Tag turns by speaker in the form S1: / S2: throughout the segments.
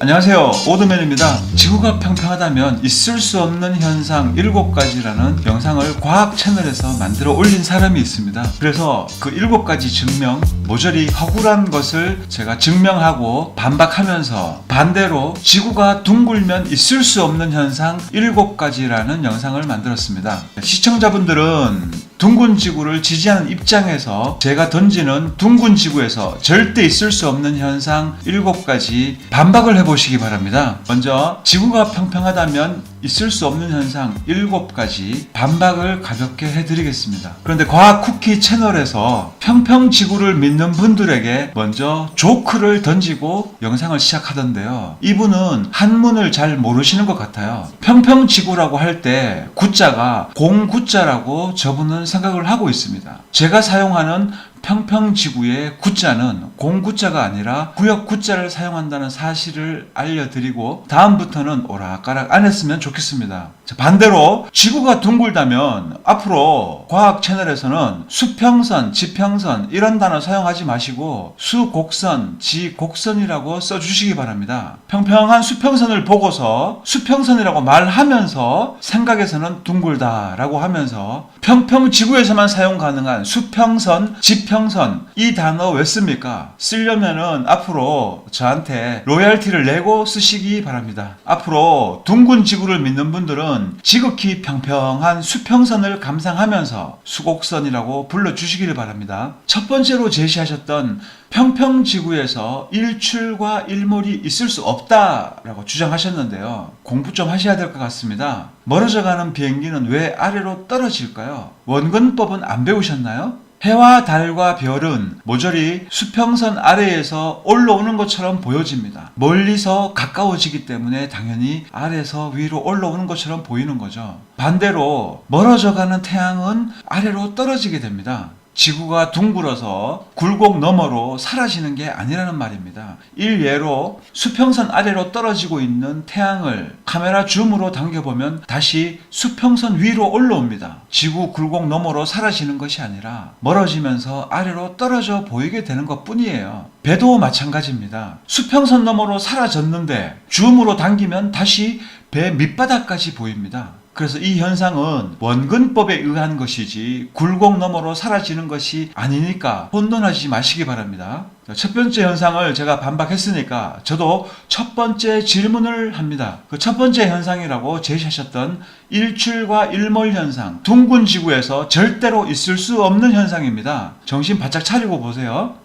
S1: 안녕하세요, 오드맨입니다. 지구가 평평하다면 있을 수 없는 현상 7가지라는 영상을 과학 채널에서 만들어 올린 사람이 있습니다. 그래서 그 7가지 증명, 모조리 허구란 것을 제가 증명하고 반박하면서 반대로 지구가 둥글면 있을 수 없는 현상 7가지라는 영상을 만들었습니다. 시청자분들은 둥근 지구를 지지하는 입장에서 제가 던지는 둥근 지구에서 절대 있을 수 없는 현상 7가지 반박을 해보시기 바랍니다. 먼저 지구가 평평하다면 있을 수 없는 현상 7가지 반박을 가볍게 해드리겠습니다. 그런데 과학 쿠키 채널에서 평평 지구를 믿는 분들에게 먼저 조크를 던지고 영상을 시작하던데요. 이분은 한문을 잘 모르시는 것 같아요. 평평 지구라고 할 때 구자가 공구자라고 저분은 생각을 하고 있습니다. 제가 사용하는 평평지구의 구자는 공구자가 아니라 구역구자를 사용한다는 사실을 알려드리고 다음부터는 오락가락 안 했으면 좋겠습니다. 반대로 지구가 둥글다면 앞으로 과학 채널에서는 수평선, 지평선 이런 단어 사용하지 마시고 수곡선, 지곡선이라고 써주시기 바랍니다. 평평한 수평선을 보고서 수평선이라고 말하면서 생각에서는 둥글다라고 하면서 평평지구에서만 사용 가능한 수평선, 지평선 이 단어 왜 씁니까? 쓰려면은 앞으로 저한테 로열티를 내고 쓰시기 바랍니다. 앞으로 둥근 지구를 믿는 분들은 지극히 평평한 수평선을 감상하면서 수곡선이라고 불러주시기를 바랍니다. 첫 번째로 제시하셨던 평평지구에서 일출과 일몰이 있을 수 없다라고 주장하셨는데요. 공부 좀 하셔야 될 것 같습니다. 멀어져가는 비행기는 왜 아래로 떨어질까요? 원근법은 안 배우셨나요? 해와 달과 별은 모조리 수평선 아래에서 올라오는 것처럼 보여집니다. 멀리서 가까워지기 때문에 당연히 아래에서 위로 올라오는 것처럼 보이는 거죠. 반대로 멀어져가는 태양은 아래로 떨어지게 됩니다. 지구가 둥글어서 굴곡 너머로 사라지는 게 아니라는 말입니다. 일예로 수평선 아래로 떨어지고 있는 태양을 카메라 줌으로 당겨보면 다시 수평선 위로 올라옵니다. 지구 굴곡 너머로 사라지는 것이 아니라 멀어지면서 아래로 떨어져 보이게 되는 것 뿐이에요. 배도 마찬가지입니다. 수평선 너머로 사라졌는데 줌으로 당기면 다시 배 밑바닥까지 보입니다. 그래서 이 현상은 원근법에 의한 것이지 굴곡 너머로 사라지는 것이 아니니까 혼돈하지 마시기 바랍니다. 첫 번째 현상을 제가 반박했으니까 저도 첫 번째 질문을 합니다. 그 첫 번째 현상이라고 제시하셨던 일출과 일몰 현상, 둥근 지구에서 절대로 있을 수 없는 현상입니다. 정신 바짝 차리고 보세요.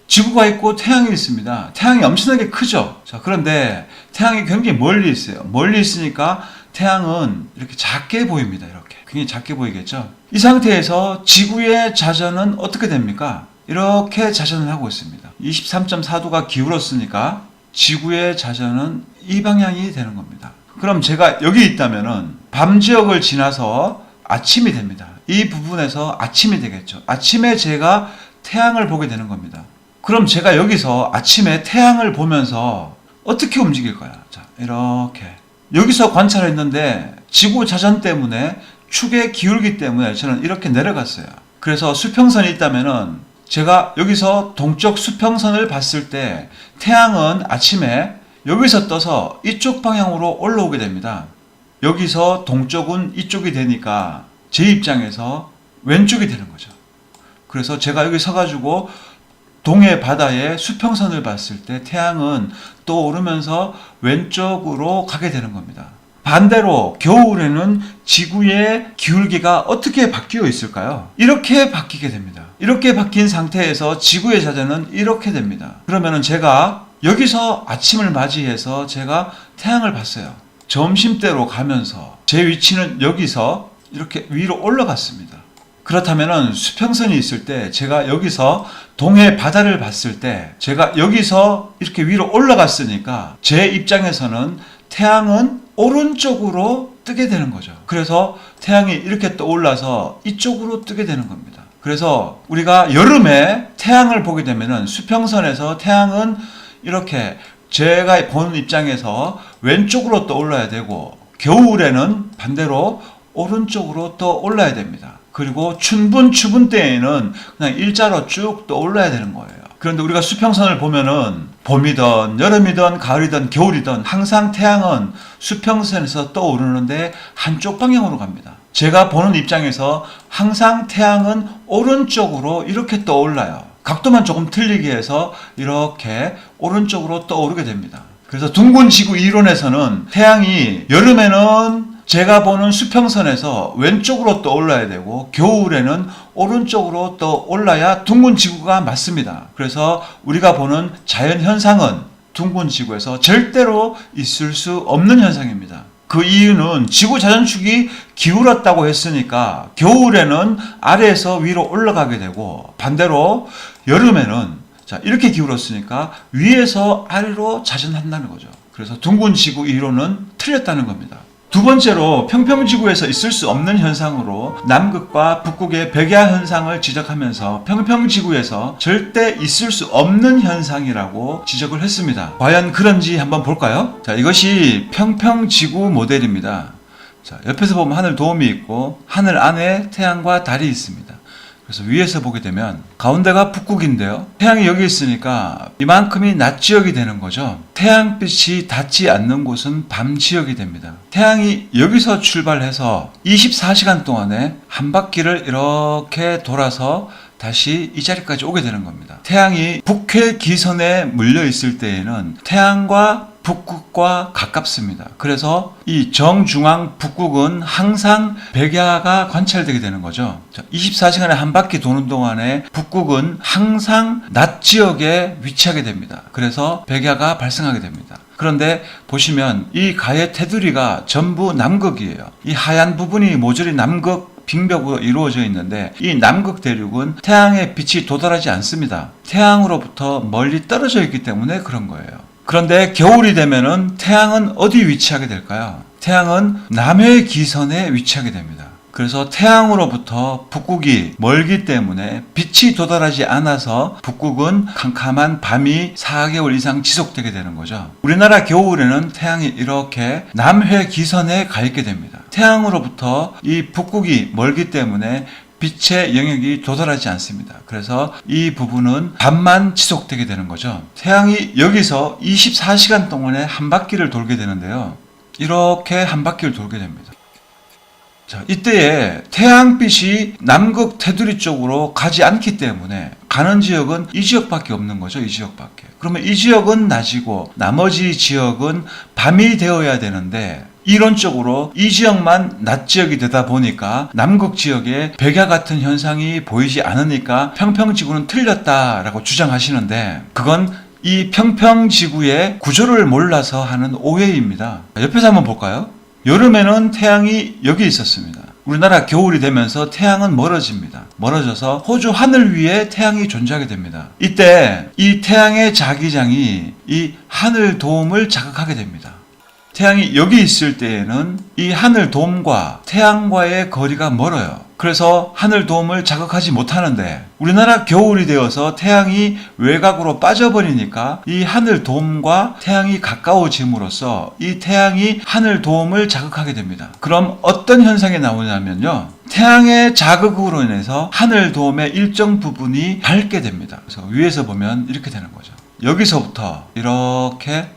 S1: 지구가 있고 태양이 있습니다. 태양이 엄청나게 크죠. 자, 그런데 태양이 굉장히 멀리 있어요. 멀리 있으니까 태양은 이렇게 작게 보입니다. 이렇게 굉장히 작게 보이겠죠. 이 상태에서 지구의 자전은 어떻게 됩니까? 이렇게 자전을 하고 있습니다. 23.4도가 기울었으니까 지구의 자전은 이 방향이 되는 겁니다. 그럼 제가 여기 있다면은 밤 지역을 지나서 아침이 됩니다. 이 부분에서 아침이 되겠죠. 아침에 제가 태양을 보게 되는 겁니다. 그럼 제가 여기서 아침에 태양을 보면서 어떻게 움직일까요? 자, 이렇게 여기서 관찰했는데 지구 자전 때문에 축의 기울기 때문에 저는 이렇게 내려갔어요. 그래서 수평선이 있다면은 제가 여기서 동쪽 수평선을 봤을 때 태양은 아침에 여기서 떠서 이쪽 방향으로 올라오게 됩니다. 여기서 동쪽은 이쪽이 되니까 제 입장에서 왼쪽이 되는 거죠. 그래서 제가 여기 서가지고 동해 바다의 수평선을 봤을 때 태양은 또 오르면서 왼쪽으로 가게 되는 겁니다. 반대로 겨울에는 지구의 기울기가 어떻게 바뀌어 있을까요? 이렇게 바뀌게 됩니다. 이렇게 바뀐 상태에서 지구의 자전은 이렇게 됩니다. 그러면은 제가 여기서 아침을 맞이해서 제가 태양을 봤어요. 점심때로 가면서 제 위치는 여기서 이렇게 위로 올라갔습니다. 그렇다면은 수평선이 있을 때 제가 여기서 동해 바다를 봤을 때 제가 여기서 이렇게 위로 올라갔으니까 제 입장에서는 태양은 오른쪽으로 뜨게 되는 거죠. 그래서 태양이 이렇게 떠올라서 이쪽으로 뜨게 되는 겁니다. 그래서 우리가 여름에 태양을 보게 되면은 수평선에서 태양은 이렇게 제가 보는 입장에서 왼쪽으로 떠올라야 되고 겨울에는 반대로 오른쪽으로 떠올라야 됩니다. 그리고 춘분, 추분 때에는 그냥 일자로 쭉 떠올라야 되는 거예요. 그런데 우리가 수평선을 보면은 봄이든 여름이든 가을이든 겨울이든 항상 태양은 수평선에서 떠오르는데 한쪽 방향으로 갑니다. 제가 보는 입장에서 항상 태양은 오른쪽으로 이렇게 떠올라요. 각도만 조금 틀리게 해서 이렇게 오른쪽으로 떠오르게 됩니다. 그래서 둥근 지구 이론에서는 태양이 여름에는 제가 보는 수평선에서 왼쪽으로 떠올라야 되고 겨울에는 오른쪽으로 떠올라야 둥근 지구가 맞습니다. 그래서 우리가 보는 자연현상은 둥근 지구에서 절대로 있을 수 없는 현상입니다. 그 이유는 지구 자전축이 기울었다고 했으니까 겨울에는 아래에서 위로 올라가게 되고 반대로 여름에는 이렇게 기울었으니까 위에서 아래로 자전한다는 거죠. 그래서 둥근 지구 이론은 틀렸다는 겁니다. 두 번째로 평평지구에서 있을 수 없는 현상으로 남극과 북극의 백야 현상을 지적하면서 평평지구에서 절대 있을 수 없는 현상이라고 지적을 했습니다. 과연 그런지 한번 볼까요? 자, 이것이 평평지구 모델입니다. 자, 옆에서 보면 하늘 도움이 있고 하늘 안에 태양과 달이 있습니다. 그래서 위에서 보게 되면 가운데가 북극인데요. 태양이 여기 있으니까 이만큼이 낮 지역이 되는 거죠. 태양빛이 닿지 않는 곳은 밤 지역이 됩니다. 태양이 여기서 출발해서 24시간 동안에 한 바퀴를 이렇게 돌아서 다시 이 자리까지 오게 되는 겁니다. 태양이 북해 기선에 물려 있을 때에는 태양과 북극과 가깝습니다. 그래서 이 정중앙 북극은 항상 백야가 관찰되게 되는 거죠. 24시간에 한 바퀴 도는 동안에 북극은 항상 낮 지역에 위치하게 됩니다. 그래서 백야가 발생하게 됩니다. 그런데 보시면 이 가의 테두리가 전부 남극이에요. 이 하얀 부분이 모조리 남극 빙벽으로 이루어져 있는데 이 남극 대륙은 태양의 빛이 도달하지 않습니다. 태양으로부터 멀리 떨어져 있기 때문에 그런 거예요. 그런데 겨울이 되면은 태양은 어디 위치하게 될까요? 태양은 남해 기선에 위치하게 됩니다. 그래서 태양으로부터 북극이 멀기 때문에 빛이 도달하지 않아서 북극은 캄캄한 밤이 4개월 이상 지속되게 되는 거죠. 우리나라 겨울에는 태양이 이렇게 남해 기선에 가 있게 됩니다. 태양으로부터 이 북극이 멀기 때문에 빛의 영역이 도달하지 않습니다. 그래서 이 부분은 밤만 지속되게 되는 거죠. 태양이 여기서 24시간 동안에 한 바퀴를 돌게 되는데요. 이렇게 한 바퀴를 돌게 됩니다. 자, 이때에 태양빛이 남극 테두리 쪽으로 가지 않기 때문에 가는 지역은 이 지역밖에 없는 거죠. 이 지역밖에. 그러면 이 지역은 낮이고 나머지 지역은 밤이 되어야 되는데 이론적으로 이 지역만 낮 지역이 되다 보니까 남극 지역에 백야 같은 현상이 보이지 않으니까 평평지구는 틀렸다라고 주장하시는데 그건 이 평평지구의 구조를 몰라서 하는 오해입니다. 옆에서 한번 볼까요? 여름에는 태양이 여기 있었습니다. 우리나라 겨울이 되면서 태양은 멀어집니다. 멀어져서 호주 하늘 위에 태양이 존재하게 됩니다. 이때 이 태양의 자기장이 이 하늘 도움을 자극하게 됩니다. 태양이 여기 있을 때에는 이 하늘 도움과 태양과의 거리가 멀어요. 그래서 하늘 도움을 자극하지 못하는데 우리나라 겨울이 되어서 태양이 외곽으로 빠져버리니까 이 하늘 도움과 태양이 가까워짐으로써 이 태양이 하늘 도움을 자극하게 됩니다. 그럼 어떤 현상이 나오냐면요. 태양의 자극으로 인해서 하늘 도움의 일정 부분이 밝게 됩니다. 그래서 위에서 보면 이렇게 되는 거죠. 여기서부터 이렇게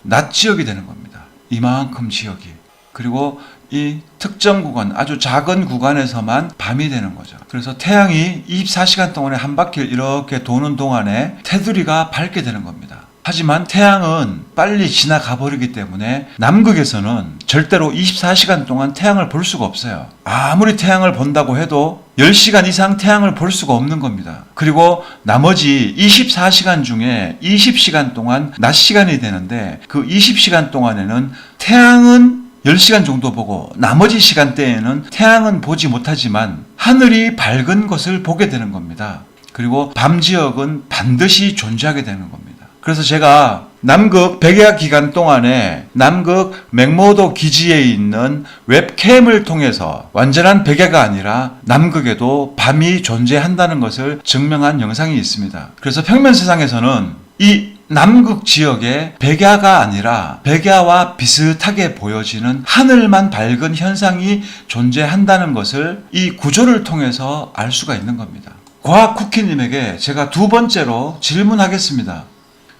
S1: 낮 지역이 되는 겁니다. 이만큼 지역이. 그리고 이 특정 구간, 아주 작은 구간에서만 밤이 되는 거죠. 그래서 태양이 24시간 동안에 한 바퀴를 이렇게 도는 동안에 테두리가 밝게 되는 겁니다. 하지만 태양은 빨리 지나가 버리기 때문에 남극에서는 절대로 24시간 동안 태양을 볼 수가 없어요. 아무리 태양을 본다고 해도 10시간 이상 태양을 볼 수가 없는 겁니다. 그리고 나머지 24시간 중에 20시간 동안 낮 시간이 되는데 그 20시간 동안에는 태양은 10시간 정도 보고 나머지 시간대에는 태양은 보지 못하지만 하늘이 밝은 것을 보게 되는 겁니다. 그리고 밤 지역은 반드시 존재하게 되는 겁니다. 그래서 제가 남극 백야 기간 동안에 남극 맥모도 기지에 있는 웹캠을 통해서 완전한 백야가 아니라 남극에도 밤이 존재한다는 것을 증명한 영상이 있습니다. 그래서 평면 세상에서는 이 남극 지역에 백야가 아니라 백야와 비슷하게 보여지는 하늘만 밝은 현상이 존재한다는 것을 이 구조를 통해서 알 수가 있는 겁니다. 과학쿠키님에게 제가 두 번째로 질문하겠습니다.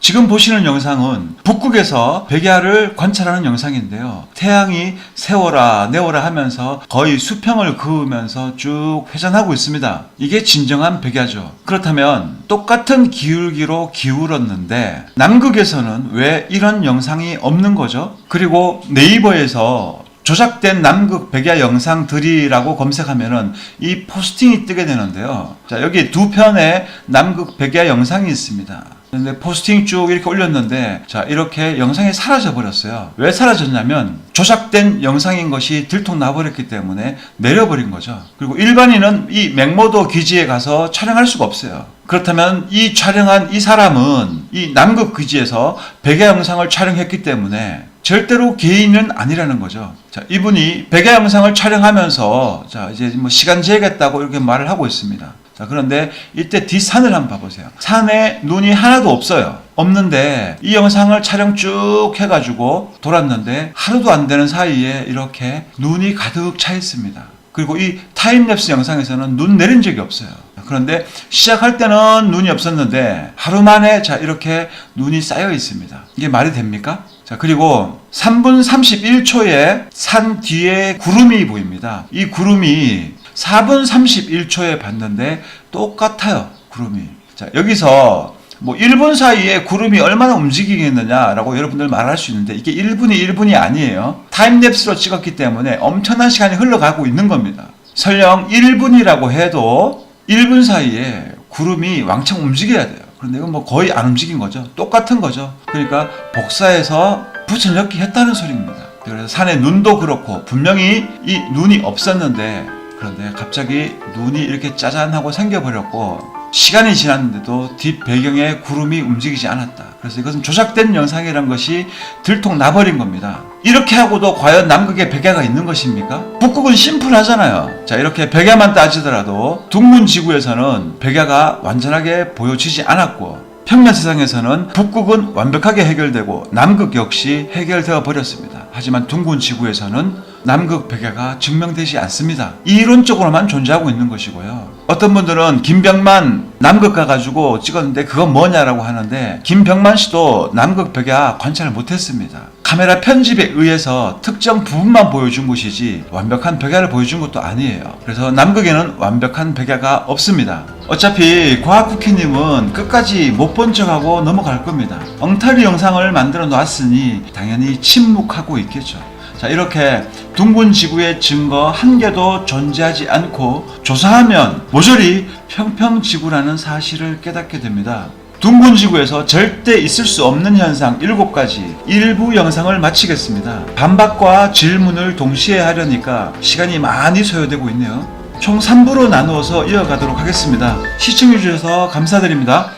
S1: 지금 보시는 영상은 북극에서 백야를 관찰하는 영상인데요. 태양이 세워라 내워라 하면서 거의 수평을 그으면서 쭉 회전하고 있습니다. 이게 진정한 백야죠. 그렇다면 똑같은 기울기로 기울었는데 남극에서는 왜 이런 영상이 없는 거죠? 그리고 네이버에서 조작된 남극 백야 영상들이라고 검색하면은 이 포스팅이 뜨게 되는데요. 자, 여기 두 편의 남극 백야 영상이 있습니다. 근데 포스팅 쭉 이렇게 올렸는데, 자, 이렇게 영상이 사라져 버렸어요. 왜 사라졌냐면 조작된 영상인 것이 들통나버렸기 때문에 내려버린 거죠. 그리고 일반인은 이 맹모도 기지에 가서 촬영할 수가 없어요. 그렇다면 이 촬영한 이 사람은 이 남극 기지에서 백야 영상을 촬영했기 때문에 절대로 개인은 아니라는 거죠. 자, 이분이 백야 영상을 촬영하면서 자, 이제 뭐 시간 재겠다고 이렇게 말을 하고 있습니다. 자, 그런데 이때 뒷산을 한번 봐보세요. 산에 눈이 하나도 없어요. 없는데 이 영상을 촬영 쭉 해가지고 돌았는데 하루도 안 되는 사이에 이렇게 눈이 가득 차 있습니다. 그리고 이 타임랩스 영상에서는 눈 내린 적이 없어요. 그런데 시작할 때는 눈이 없었는데 하루 만에 자, 이렇게 눈이 쌓여 있습니다. 이게 말이 됩니까? 자, 그리고 3분 31초에 산 뒤에 구름이 보입니다. 이 구름이 4분 31초에 봤는데 똑같아요. 구름이. 자, 여기서 뭐 1분 사이에 구름이 얼마나 움직이겠느냐라고 여러분들 말할 수 있는데 이게 1분이 아니에요. 타임랩스로 찍었기 때문에 엄청난 시간이 흘러가고 있는 겁니다. 설령 1분이라고 해도 1분 사이에 구름이 왕창 움직여야 돼요. 그런데 이건 뭐 거의 안 움직인 거죠. 똑같은 거죠. 그러니까 복사해서 붙여넣기 했다는 소리입니다. 그래서 산에 눈도 그렇고 분명히 이 눈이 없었는데 그런데 갑자기 눈이 이렇게 짜잔하고 생겨버렸고 시간이 지났는데도 뒷 배경에 구름이 움직이지 않았다. 그래서 이것은 조작된 영상이라는 것이 들통나버린 겁니다. 이렇게 하고도 과연 남극에 백야가 있는 것입니까? 북극은 심플하잖아요. 자, 이렇게 백야만 따지더라도 둥근 지구에서는 백야가 완전하게 보여지지 않았고 평면 세상에서는 북극은 완벽하게 해결되고 남극 역시 해결되어 버렸습니다. 하지만 둥근 지구에서는 남극 백야가 증명되지 않습니다. 이론적으로만 존재하고 있는 것이고요. 어떤 분들은 김병만 남극 가가지고 찍었는데 그건 뭐냐라고 하는데 김병만 씨도 남극 백야 관찰을 못했습니다. 카메라 편집에 의해서 특정 부분만 보여준 것이지 완벽한 백야를 보여준 것도 아니에요. 그래서 남극에는 완벽한 백야가 없습니다. 어차피 과학쿠키님은 끝까지 못 본 척하고 넘어갈 겁니다. 엉터리 영상을 만들어 놨으니 당연히 침묵하고 있겠죠. 자, 이렇게 둥근 지구의 증거 한 개도 존재하지 않고 조사하면 모조리 평평지구라는 사실을 깨닫게 됩니다. 둥근 지구에서 절대 있을 수 없는 현상 7가지 일부 영상을 마치겠습니다. 반박과 질문을 동시에 하려니까 시간이 많이 소요되고 있네요. 총 3부로 나누어서 이어가도록 하겠습니다. 시청해주셔서 감사드립니다.